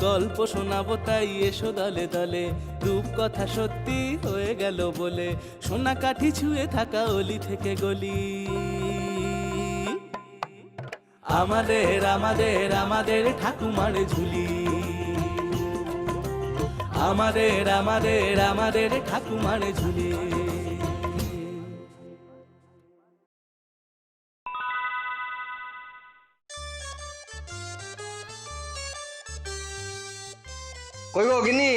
গল্প শোনাবো তাই এসো দলে দলে, রূপকথা সত্যি হয়ে গেল বলে, সোনা কাঠি ছুঁয়ে থাকা অলি থেকে গলি। আমাদের আমাদের আমাদের ঠাকুমার ঝুলি, আমাদের আমাদের আমাদের ঠাকুমার ঝুলি। কই গো গিন্নি,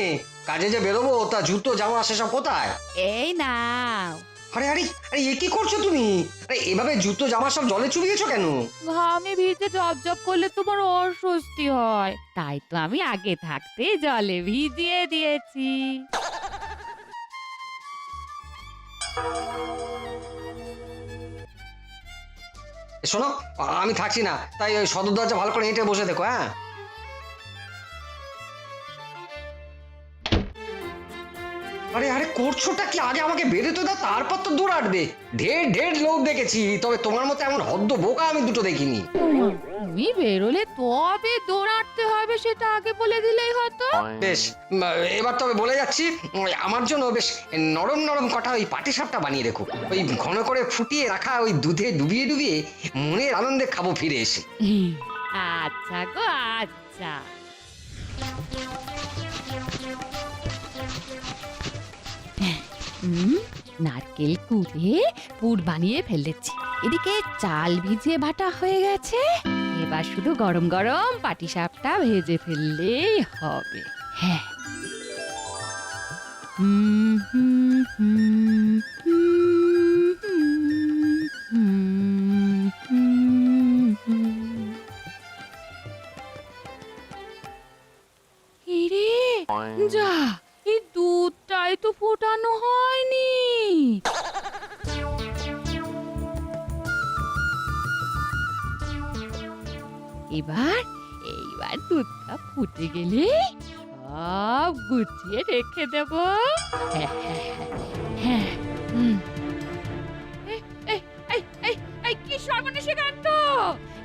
কাজে যে বেরোবো তা জুতো জামা সেসব কোথায়? এই নাও। আরে আরে আরে এ কি করছো তুমি? আরে এভাবে জুতো জামা সব জলে চুবিয়েছো কেন? ঘামে ভিজে জব জব করলে তোমার অস্বস্তি হয়, তাই তো আমি আগে থাকতে জলে ভিজিয়ে দিয়েছি। শোনো, আমি থাকছি না, তাই ওই সদর দরজা ভালো করে হেঁটে বসে দেখো। হ্যাঁ, আরে আরে করছোটা কি? আগে আমাকে বেরোতে দাও, তারপর তো দৌড়াটবে। ঢের ঢের লোক দেখেছি, তবে তোমার মতো এমন হদ্দ বোকা আমি দুটো দেখিনি। তুমি বেরোলে তবে দৌড়াতে হবে, সেটা আগে বলে দিলেই হতো। বেশ, এবার তবে বলে যাচ্ছি, আমার জন্য বেশ নরম নরম কটা ওই পাটিসাপটা বানিয়ে রেখো। ওই ঘন করে ফুটিয়ে রাখা ওই দুধে ডুবিয়ে ডুবিয়ে মনের আনন্দে খাবো ফিরে এসে। আচ্ছা গো আচ্ছা। নারকেল কুড়ে পুর বানিয়ে ফেলেছি, এদিকে চাল ভিজিয়ে বাটা হয়ে গেছে, এবার শুধু গরম গরম পাটিসাপটা ভেজে ফেললেই হবে। হ্যাঁ। হুম হুম হুম হুম হুম হুম হুম। ইরে, যা, এই দুধটাই তো ফোটানো হয়নি। এবার এইবার দুধটা ফুটে গেলে সব গুছিয়ে রেখে দেব। হ্যাঁ হ্যাঁ হ্যাঁ, হুম। এই, এই, এই, এই, এই, কি সর্বনেশে কাণ্ড!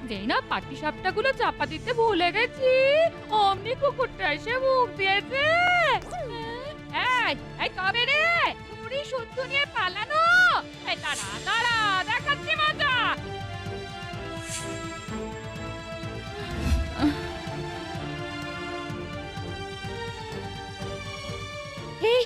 যেই না পাটিসাপটা গুলো চাপা দিতে ভুলে গেছি, অমনি কুকুরটা এসে মুখ দিয়েছে। এই, এই, কবে রে চুরি শুদ্ধ নিয়ে পালানো? এই দাঁড়া দাঁড়া, দেখাচ্ছি মজা। এই,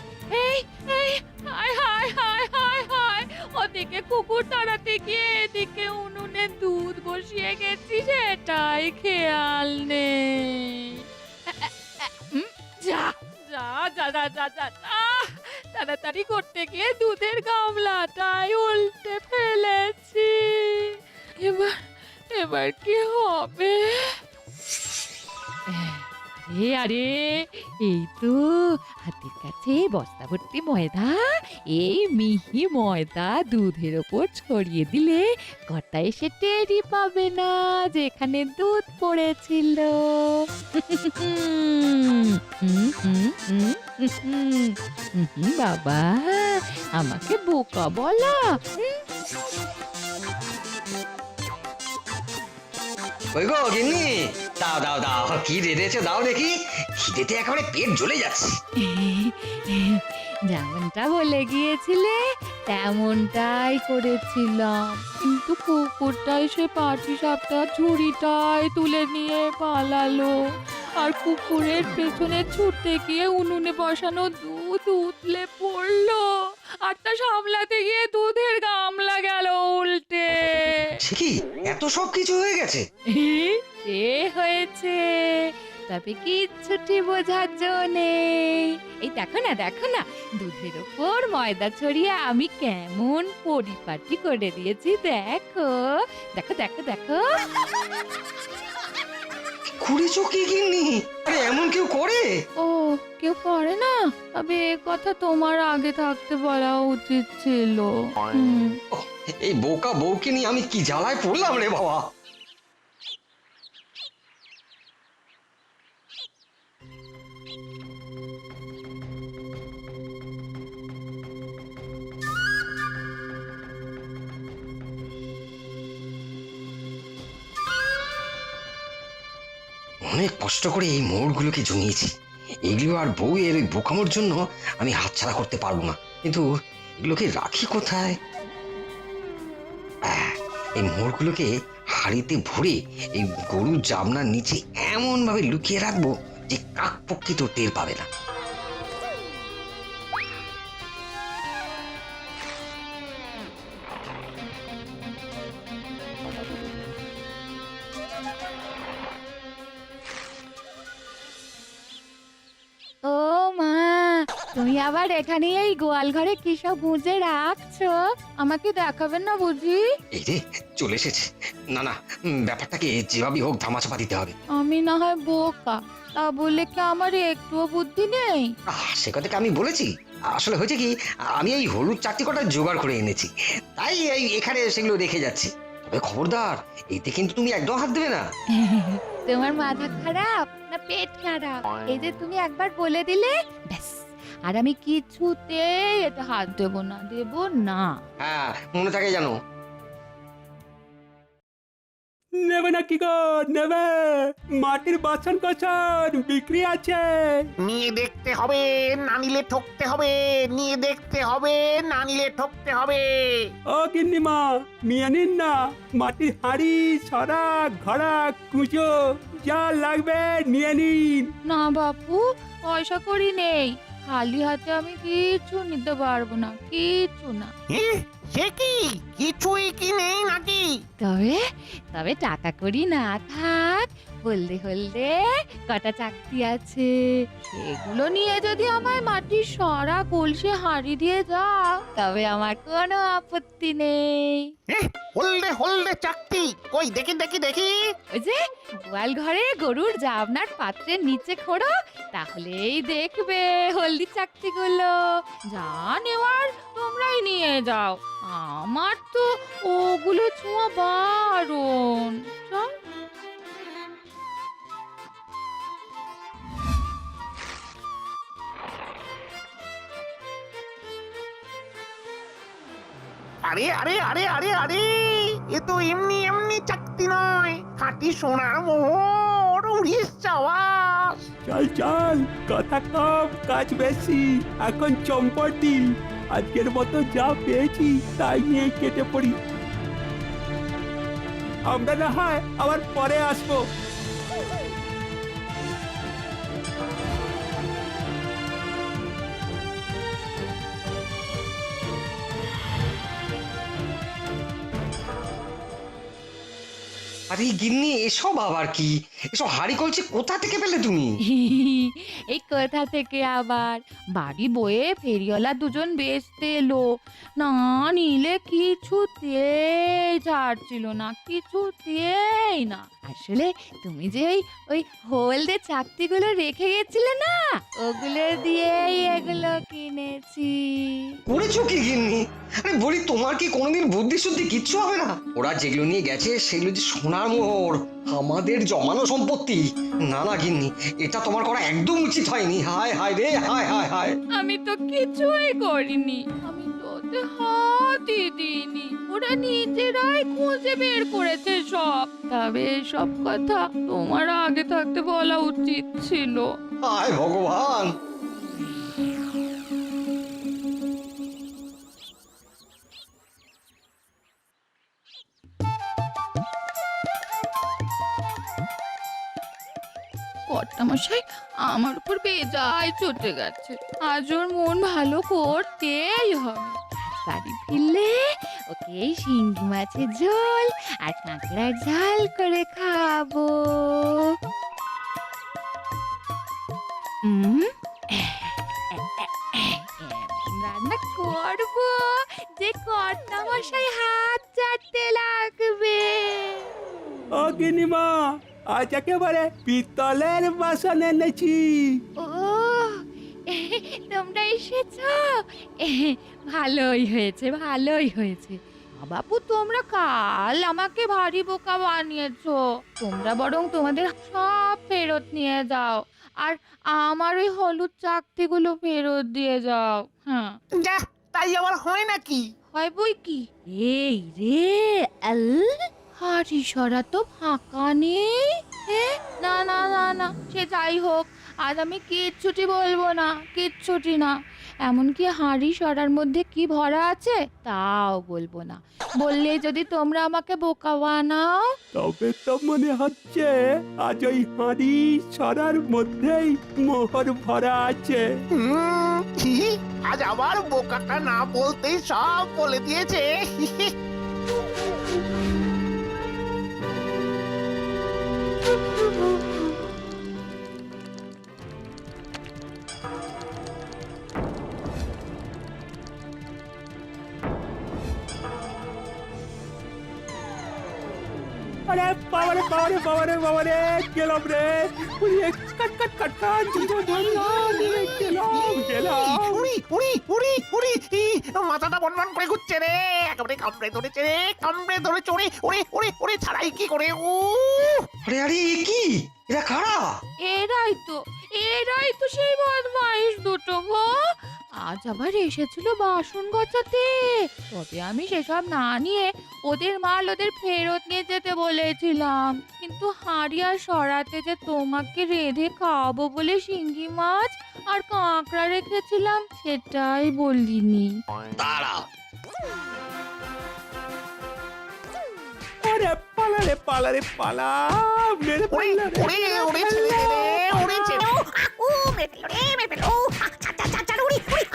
এই, এই, হায় হায় হায় হায় হায়, ওদিকে কুকুর তাড়াতে গিয়ে এদিকে উনুনে দুধ বসিয়ে গেছি, সেটাই খেয়াল নেই। হুম, যা যা যা যা যা যা যা, তাড়াতাড়ি করতে গিয়ে দুধের গামলাটাই উল্টে ফেলেছি। এবার এবার কি হবে? আরে এই তো হাতের কাছে বস্তা ভর্তি ময়দা, এই মিহি ময়দা দুধের ওপর ছড়িয়ে দিলে কটা এসে টেরই পাবে না যেখানে দুধ পড়েছিল। বাবা, আমাকে বোকা বলা? ওই গো গিন্নি, দাও দাও দাও, কি রেঁধেছো দাও দেখি, খিদেতে একেবারে পেট জ্বলে যাচ্ছে। যেমনটা বলে গিয়েছিলে তেমনটাই করেছিলাম, কিন্তু কুকুরটা এসে পাটিসাপটা ঝুড়িটাই তুলে নিয়ে পালালো, আর কুকুরের পেছনে ছুটতে গিয়ে উনুনে বসানো দুধ উতলে পড়লো, আর তা সামলাতে গিয়ে দুধের গামলা গেল উল্টে। সে কি, এত সব কিছু হয়ে গেছে? সে হয়েছে, তবে কিচ্ছুটি বোঝার নেই। এই দেখো না দুধের ওপর ময়দা ছড়িয়ে আমি কেমন পরিপাটি করে দিয়েছি। দেখো দেখো দেখো দেখো। করেছো কি গিন্নি? আরে এমন কেউ করে? ও, কেউ করে না? তবে এ কথা তোমার আগে থাকতে বলা উচিত ছিল। ওহ, এই বোকা বউকে নিয়ে আমি কি জ্বালায় পড়লাম রে বাবা। অনেক কষ্ট করে এই মোড়গুলোকে জমিয়েছি। এগুলো আর বউয়ের ওই বোকামোর জন্য আমি হাতছাড়া করতে পারবো না। কিন্তু এগুলোকে রাখি কোথায়? এই মোড়গুলোকে হাড়িতে ভরে এই গরুর জাবনার নিচে এমন ভাবে লুকিয়ে রাখবো যে কাক পক্ষী তো টের পাবে না। ও মা, তুমি আবার এখানে এই গোয়াল ঘরে কি সব গুঁজে রাখছো? আমাকে দেখাবেন না বুঝি? এই রে চলে এসেছে। না না, ব্যাপারটাকে যেভাবেই হোক ধামাচাপা দিতে হবে। আমি না হয় বোকা, তা বলে কি আমার একটুও বুদ্ধি নেই? সে কথাটা আমি বলেছি। আসলে হয়েছে কি, আমি এই হলুদ চারটি কটা জোগাড় করে এনেছি, তাই এই এখানে সেগুলো রেখে যাচ্ছি। তবে খবরদার, এতে কিন্তু তুমি একদম হাত দেবে না। তোমার মাথা খারাপ না পেট খারাপ? এই যে তুমি একবার বলে দিলে ব্যাস, আর আমি কিছুতেই এতে হাত দেবো না, দেবো না। হ্যাঁ, মনে থাকে জানো। নেবে না কি গো, নেবে? মাটির বাসন কোসন বিক্রি আছে। নিয়ে দেখতে হবে, না নিলে ঠকতে হবে। নিয়ে দেখতে হবে, না নিলে ঠকতে হবে। ও গিন্নিমা, নিয়ে নিন না। মাটির হাঁড়ি, সরা, ঘড়া, কুঁচো যা লাগবে নিয়ে নিন। না বাপু, পয়সা করি নেই, খালি হাতে আমি কিছু নিতে পারবো না, কিছু না। সে কি, কিছুই কি নেই নাকি? তবে তবে টাকা করি না থাক, হলদে হলদে কটা চাকতি আছে, সেগুলো নিয়ে যদি আমায় মাটির সরা, কলসি, হাঁড়ি দিয়ে যাও, তবে আমার কোনো আপত্তি নেই। হলদে হলদে চাকতি, কই দেখি দেখি দেখি। ওই যে গোয়াল ঘরে গরুর জাবনার পাত্রের নিচে খোঁড়ো, তাহলেই দেখবে হলদি চাকতিগুলো। যা নেওয়ার তোমরাই নিয়ে যাও, আমার তো ওগুলো ছোঁয়া বারণ। চল। আরে আরে আরে আরে আরে, এ তো এমনি এমনি চাকতি নয়, খাঁটি সোনার মোহর, উড়িস চাওয়াস। চল চল, কথা কম কাজ বেশি। এখন চম্পটি, আজকের মতো যা পেয়েছি তাই নিয়ে কেটে পড়ি। আমরা না হয় আবার পরে আসবো। আরে গিন্নি, এসব আবার কি? এসব হাড়ি কলছি কোথা থেকে পেলে তুমি? এই কোথা থেকে আবার, বাড়ি বয়ে ফেরিওয়ালা দুজন বেচতে এলো, না নিলে কিছুতেই ছাড়ছিল না, কিছুতেই না। আসলে তুমি যে ওই হলদে চাকতিগুলো রেখে গেছিলে না, ওগুলো দিয়েই এগুলো কিনেছি। করেছো কি গিন্নি? আরে বলি, তোমার কি কোনোদিন বুদ্ধি শুদ্ধি কিচ্ছু হবে না? ওরা যেগুলো নিয়ে গেছে সেগুলো যে সোনার মোহর, আমাদের জমানো সম্পত্তি। না না গিন্নি, এটা তোমার করা একদম উচিত হয়নি। হায় হায় রে, হায় হায় হায়। আমি তো কিছুই করিনি, আমি তো ওতে হাতই দিইনি, ওরা নিজেরাই খুঁজে বের করেছে সব। তবে সব কথা তোমার আগে থাকতে বলা উচিত ছিল। হায় ভগবান। কর্তামশাই আমার উপর বেজায় চটে গেছে, আজ ওর মন ভালো করতেই হবে। বাড়ি ফিরলে ওকে এই শিঙ্গি মাছের ঝোল আর কাঁকড়ার ঝাল করে খাবো। রান্না করবো যে কর্তামশাই হাত চাটতে লাগবে। ও গিন্নিমা, আজ একেবারে পিতলের বাসন এনেছি। ও, তোমরা এসেছো? ভালোই হয়েছে, ভালোই হয়েছে। বাপু, তোমরা কাল আমাকে ভারী বোকা বানিয়েছো। তোমরা বরং তোমাদের সব ফেরত নিয়ে যাও, আর আমার ওই হলুদ চাকতিগুলো ফেরত দিয়ে যাও। হ্যাঁ, যা, তাই আবার হয় নাকি? হয় বই কি। এই রে, হাড়ি সরা তো ফাঁকা নেই। না না না না, সে যাই হোক, আজ আমি কিচ্ছুটি বলবো না, কিচ্ছুটি না। এমনকি হাঁড়ি সরার মধ্যে কি ভরা আছে তাও বলবো না। বললে যদি তোমরা আমাকে বোকা বানাও। তবে তো মনে হচ্ছে আজ ওই হাঁড়ি ছড়ার মধ্যেই মোহর ভরা আছে। কি আজ আবার বোকাটা না বলতেই সব বলে দিয়েছে। আরে বাবারে বাবারে বাবারে বাবারে গেলাম রে, উড়িয়ে কাট কাট কাট কাট গেলাম। উড়ি উড়ি উড়ি উড়ি মাথাটা বনবন করে ঘুরছে রে, একেবারে কামড়ে ধরেছে রে, কামড়ে ধরে চড়ে ওরে ওরে ওরে ছাড়াই কি করে। আরে আরে এ কি, এরা কারা? এরাই তো সেই বদমাইশ দুটো গো। আজ আবার এসেছিল বাসন গচাতে। তবে আমি সেসব না নিয়ে ওদের মাল ওদের ফেরত নিয়ে যেতে বলেছিলাম, কিন্তু হাঁড়ি আর সরাতে যে তোমাকে রেঁধে খাওয়াবো বলে শিঙ্গি মাছ আর কাঁকড়া রেখেছিলাম সেটাই বলিনি। দাঁড়াও, আরে পালা রে পালা রে পালা, মেরে ওরে পালা রে। ওরে ওরে ছেড়ে দে রে, ওরে ছেড়ে ও মেরে ফেলো রে, মেরে ফেলো। ছাড় ছাড় ছাড় ছাড়, উড়ি উড়ি।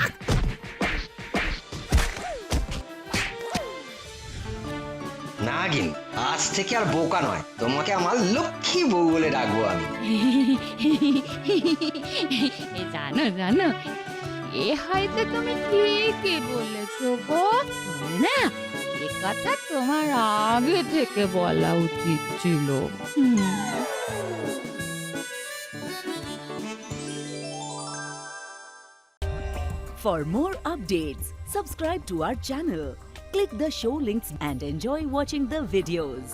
নাগিন আজ থেকে আর বোকা নয়, তোমাকে আমার লক্ষ্মী বউ বলে ডাকবো আমি। জানো জানো, এ হয়তো তুমি ঠিকই বলেছো গো। তবে না, এ কথা তোমার আগে থেকে বলা উচিত ছিল। For more updates, subscribe to our channel, click the show links and enjoy watching the videos.